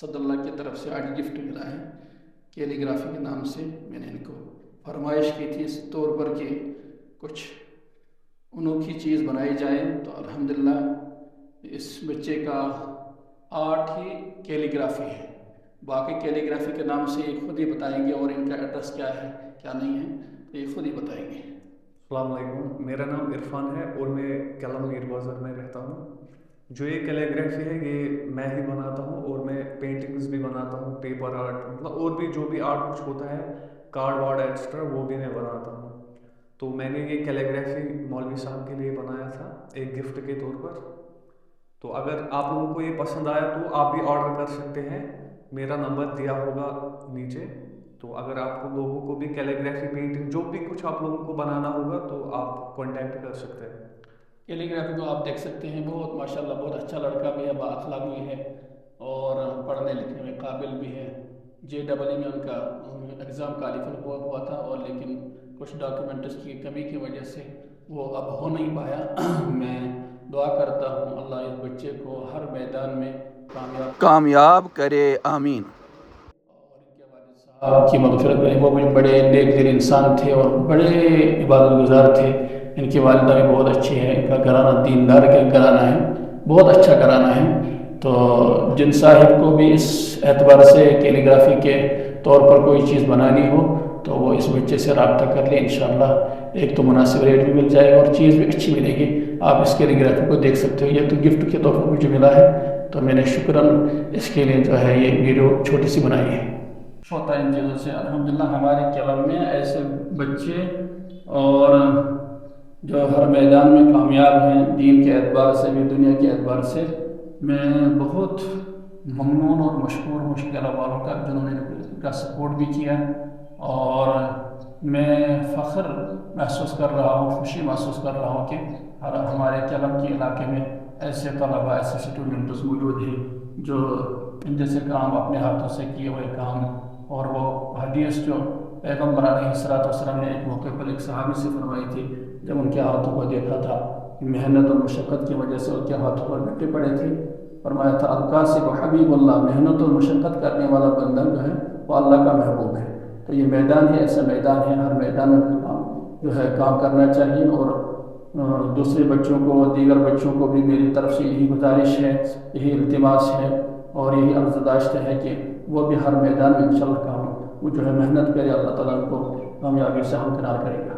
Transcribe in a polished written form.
صد اللہ کی طرف سے آج گفٹ ملا ہے کیلی گرافی کے نام سے. میں نے ان کو فرمائش کی تھی اس طور پر کہ کچھ انوکھی چیز بنائی جائے، تو الحمدللہ اس بچے کا آرٹ ہی کیلی گرافی ہے. باقی کیلی گرافی کے نام سے یہ خود ہی بتائیں گے، اور ان کا ایڈریس کیا ہے کیا نہیں ہے یہ خود ہی بتائیں گے. السلام علیکم، میرا نام عرفان ہے اور میں کیلم میر بازار میں رہتا ہوں. جو یہ کیلیگرافی ہے یہ میں ہی بناتا ہوں، اور میں پینٹنگز بھی بناتا ہوں، پیپر آرٹ مطلب اور بھی جو بھی آرٹ کچھ ہوتا ہے، کارڈ وارڈ ایکسٹرا وہ بھی میں بناتا ہوں. تو میں نے یہ کیلیگرافی مولوی صاحب کے لیے بنایا تھا ایک گفٹ کے طور پر. تو اگر آپ لوگوں کو یہ پسند آیا تو آپ بھی آرڈر کر سکتے ہیں، میرا نمبر دیا ہوگا نیچے. تو اگر آپ لوگوں کو بھی کیلیگرافی پینٹنگ جو بھی کچھ آپ لوگوں کو بنانا ہوگا تو آپ کانٹیکٹ کر سکتے ہیں. کیلی گرافی کو آپ دیکھ سکتے ہیں، بہت ماشاءاللہ بہت اچھا لڑکا بھی ہے، با اخلاق بھی ہے اور پڑھنے لکھنے میں قابل بھی ہے. JEE میں ان کا ایگزام کوالیفائی ہوا تھا، اور لیکن کچھ ڈاکیومنٹس کی کمی کی وجہ سے وہ اب ہو نہیں پایا. میں دعا کرتا ہوں اللہ اس بچے کو ہر میدان میں کامیاب کرے، آمین. اور ان کے والد صاحب کی مغفرت کرے، وہ بھی بڑے نیک دل انسان تھے اور بڑے عبادت گزار تھے. ان کی والدہ بھی بہت اچھی ہے، ان کا گھرانہ دیندار کا گھرانہ ہے، بہت اچھا گھرانہ ہے. تو جن صاحب کو بھی اس اعتبار سے کیلی گرافی کے طور پر کوئی چیز بنانی ہو تو وہ اس بچے سے رابطہ کر لیں. انشاءاللہ ایک تو مناسب ریٹ بھی مل جائے گا اور چیز بھی اچھی ملے گی. آپ اس کیلی گرافی کو دیکھ سکتے ہو. یہ تو گفٹ کے طور پر مجھے ملا ہے، تو میں نے شکراً اس کے لیے جو ہے یہ ویڈیو چھوٹی سی بنائی ہے. ہوتا ہے ان چیزوں سے. الحمدللہ ہمارے کیلم میں ایسے بچے اور جو ہر میدان میں کامیاب ہیں، دین کے اعتبار سے بھی دنیا کے اعتبار سے. میں بہت ممنون اور مشکور ہوں کیلم والوں کا، جنہوں نے ان کا سپورٹ بھی کیا، اور میں فخر محسوس کر رہا ہوں، خوشی محسوس کر رہا ہوں کہ ہمارے کیلم کے علاقے میں ایسے طلباء، ایسے اسٹوڈنٹس موجود ہیں جو ان جیسے کام اپنے ہاتھوں سے کیے ہوئے کام. اور وہ حدیث جو پیغمبر علیہ السلام نے ایک موقع پر ایک صحابی سے فرمائی تھی، جب ان کے ہاتھوں کو دیکھا تھا محنت اور مشقت کی وجہ سے ان کے ہاتھوں پر مٹی پڑے تھے، فرمایا تھا القاسب حبیب اللہ، محنت اور مشقت کرنے والا بندہ جو ہے وہ اللہ کا محبوب ہے. تو یہ میدان ہے، ایسا میدان ہے، ہر میدان میں جو ہے کام کرنا چاہیے. اور دوسرے بچوں کو، دیگر بچوں کو بھی میری طرف سے یہی گزارش ہے، یہی التماس ہے اور یہی عرضداشت ہے کہ وہ بھی ہر میدان میں انشاءاللہ وہ جو ہے محنت کرے. اللہ تعالیٰ ان کو کامیابی سے ہمکنار کرے گا.